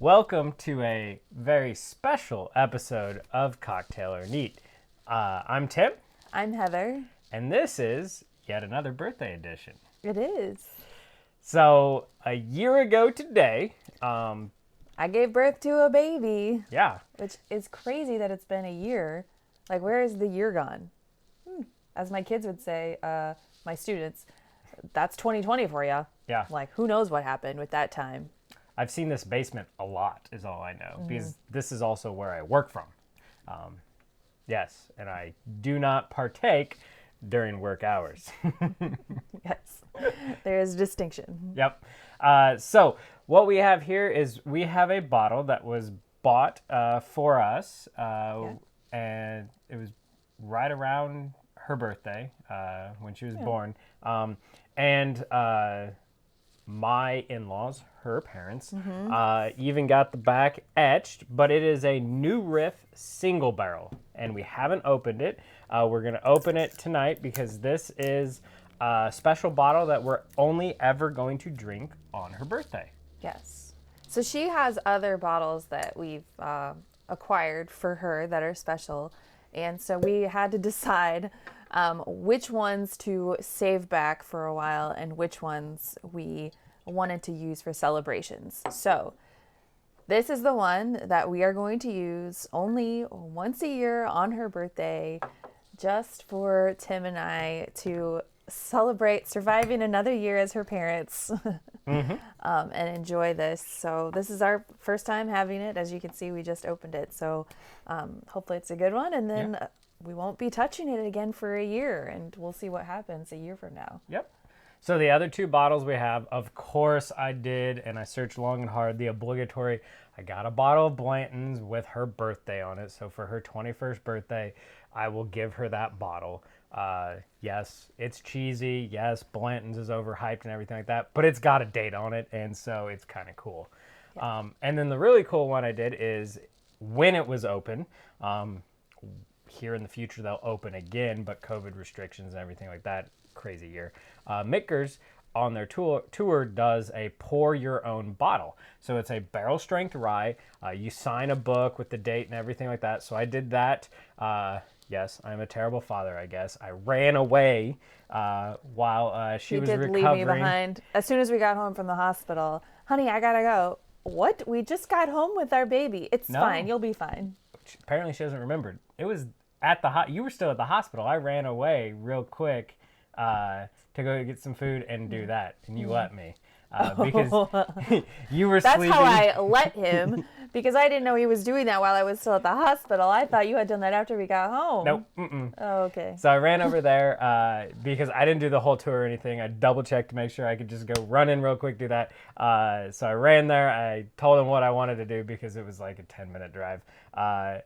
Welcome to a very special episode of Cocktail or Neat. I'm Tim, I'm Heather. and this is yet another birthday edition. It is. So, a year ago today, I gave birth to a baby, yeah, which is crazy that it's been a year. Like, where is the year gone? As my kids would say, my students, that's 2020 for you. yeah. Like, who knows what happened with that time? I've seen this basement a lot, is all I know, because this is also where I work from. Yes, and I do not partake during work hours. Yes, there is distinction. Yep. So what we have here is we have a bottle that was bought for us, and it was right around her birthday when she was born. And my in-laws, her parents, even got the back etched, but it is a New Riff single barrel, and we haven't opened it. We're going to open it tonight because this is a special bottle that we're only ever going to drink on her birthday. Yes. So she has other bottles that we've acquired for her that are special. And so we had to decide which ones to save back for a while and which ones we wanted to use for celebrations. So this is the one that we are going to use only once a year on her birthday, just for Tim and I to celebrate surviving another year as her parents and enjoy this. So this is our first time having it. As you can see, we just opened it. So hopefully it's a good one. And then we won't be touching it again for a year, and we'll see what happens a year from now. Yep. So the other two bottles we have, of course I did, and I searched long and hard, the obligatory, I got a bottle of Blanton's with her birthday on it. So for her 21st birthday, I will give her that bottle. Yes, it's cheesy. Yes, Blanton's is overhyped and everything like that, but it's got a date on it, and so it's kind of cool. Yeah. And then the really cool one I did is when it was open, here in the future they'll open again, but COVID restrictions and everything like that, crazy year. Mickers on their tour does a pour your own bottle. So it's a barrel strength rye. You sign a book with the date and everything like that. So I did that. Yes, I'm a terrible father, I guess. I ran away while she was recovering. You did leave me behind. As soon as we got home from the hospital, honey, I gotta go. What? We just got home with our baby. It's fine. You'll be fine. Apparently she doesn't remember. It was at the you were still at the hospital. I ran away real quick to go get some food and do that, and you let me because you were That's sleeping. How I let him, because I didn't know he was doing that while I was still at the hospital. I thought you had done that after we got home. Nope. Mm-mm. Oh, okay. So I ran over there because I didn't do the whole tour or anything. I double checked to make sure I could just go run in real quick, do that. So I ran there. I told them what I wanted to do because it was like a 10-minute drive.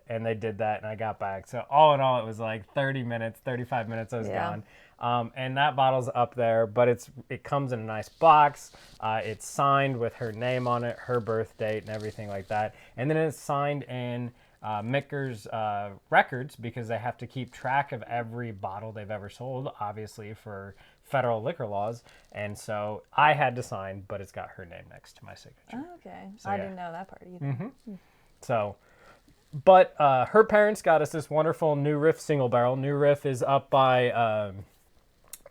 And they did that, and I got back. So all in all, it was like 30 minutes, 35 minutes I was gone. And that bottle's up there, but it comes in a nice box. It's signed with her name on it, her birth date, and everything like that. And then it's signed in Mickers records, because they have to keep track of every bottle they've ever sold, obviously for federal liquor laws. And so I had to sign, but it's got her name next to my signature. Oh, okay. So, I didn't know that part either. Mm-hmm. So, but her parents got us this wonderful New Riff single barrel. New Riff is up by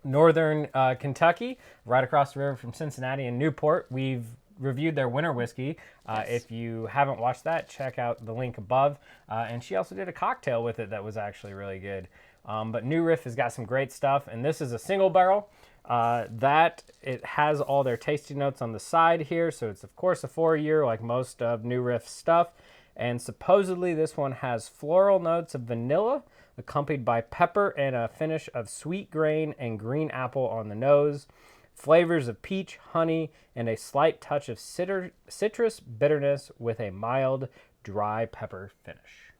northern Kentucky, right across the river from Cincinnati and Newport. We've reviewed their winter whiskey. If you haven't watched that, check out the link above. And she also did a cocktail with it that was actually really good. But New Riff has got some great stuff, and this is a single barrel. That it has all their tasting notes on the side here, so it's of course a 4-year like most of New Riff stuff. And supposedly this one has floral notes of vanilla, accompanied by pepper and a finish of sweet grain and green apple on the nose, flavors of peach, honey, and a slight touch of citrus bitterness with a mild, dry pepper finish.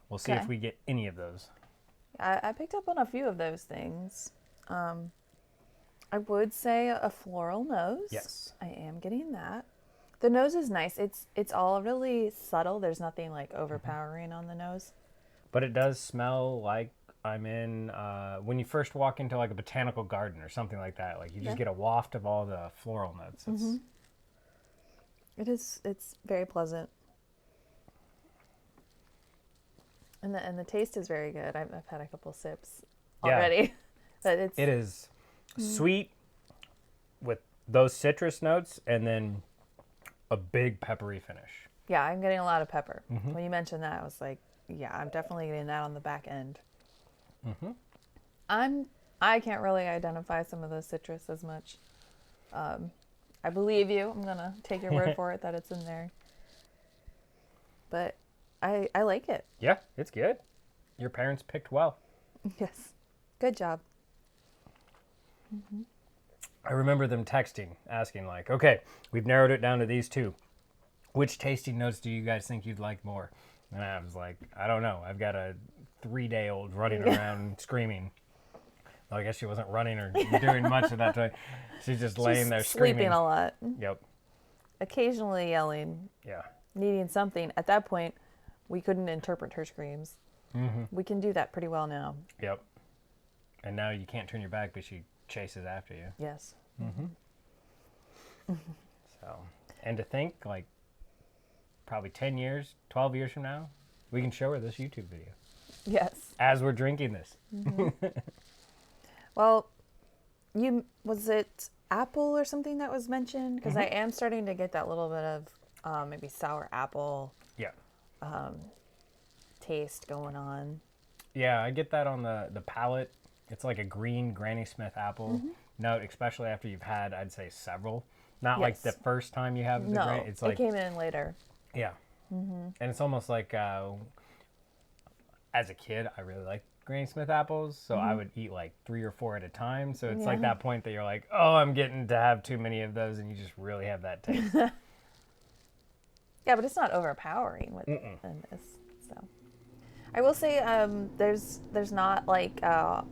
We'll see if we get any of those. I picked up on a few of those things. I would say a floral nose. Yes. I am getting that. The nose is nice. It's all really subtle. There's nothing like overpowering on the nose. But it does smell like I'm in, when you first walk into like a botanical garden or something like that. Like you just get a waft of all the floral notes. It's very pleasant. And the taste is very good. I've had a couple sips already. But it is sweet with those citrus notes and then a big peppery finish. Yeah, I'm getting a lot of pepper. When you mentioned that, I was like, yeah, I'm definitely getting that on the back end. I can't really identify some of the citrus as much. I believe you. I'm gonna take your word for it that it's in there. But I like it. Yeah, it's good. Your parents picked well. Yes, good job. I remember them texting, asking like, okay, we've narrowed it down to these two. Which tasting notes do you guys think you'd like more? And I was like, I don't know. I've got a 3-day-old running around screaming. Well, I guess she wasn't running or doing much at that time. She's just laying there screaming. Sleeping a lot. Yep. Occasionally yelling. Yeah. Needing something. At that point, we couldn't interpret her screams. We can do that pretty well now. Yep. And now you can't turn your back, but she chases after you. Yes. So, and to think, like, probably 10 years, 12 years from now, we can show her this YouTube video. Yes. As we're drinking this. Well, was it apple or something that was mentioned? Because I am starting to get that little bit of maybe sour apple taste going on. Yeah, I get that on the palate. It's like a green Granny Smith apple note, especially after you've had, I'd say, several. Not like the first time you have the Granny. It's like, it came in later. Yeah. And it's almost like, as a kid, I really liked Granny Smith apples, so I would eat like 3 or 4 at a time. So it's like that point that you're like, oh, I'm getting to have too many of those, and you just really have that taste. Yeah, but it's not overpowering with this. So I will say there's not like a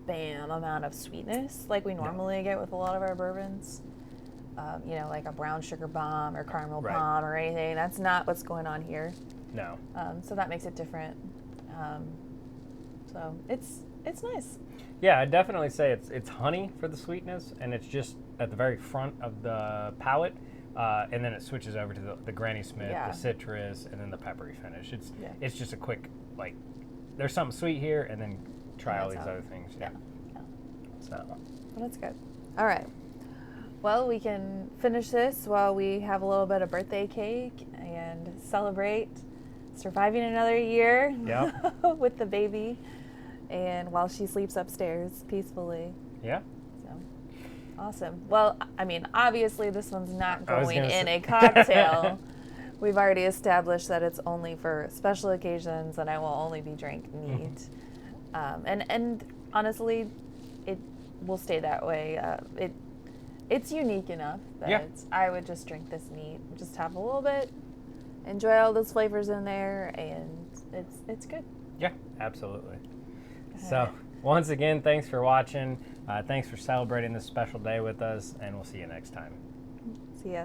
bam amount of sweetness like we normally get with a lot of our bourbons. You know, like a brown sugar bomb or caramel bomb or anything. That's not what's going on here. No. So that makes it different. So it's nice. Yeah, I'd definitely say it's honey for the sweetness, and it's just at the very front of the palate, and then it switches over to the Granny Smith, the citrus, and then the peppery finish. It's just a quick, like, there's something sweet here, and then try all these other things. Yeah. So. Well, that's good. All right. Well, we can finish this while we have a little bit of birthday cake and celebrate surviving another year with the baby, and while she sleeps upstairs peacefully. Yeah. So awesome. Well, I mean, obviously this one's not going in a cocktail. We've already established that it's only for special occasions, and I will only be drank neat. And honestly, it will stay that way. It's unique enough that I would just drink this neat, just have a little bit, enjoy all those flavors in there, and it's good. Yeah, absolutely. So once again, thanks for watching. Thanks for celebrating this special day with us, and we'll see you next time. See ya.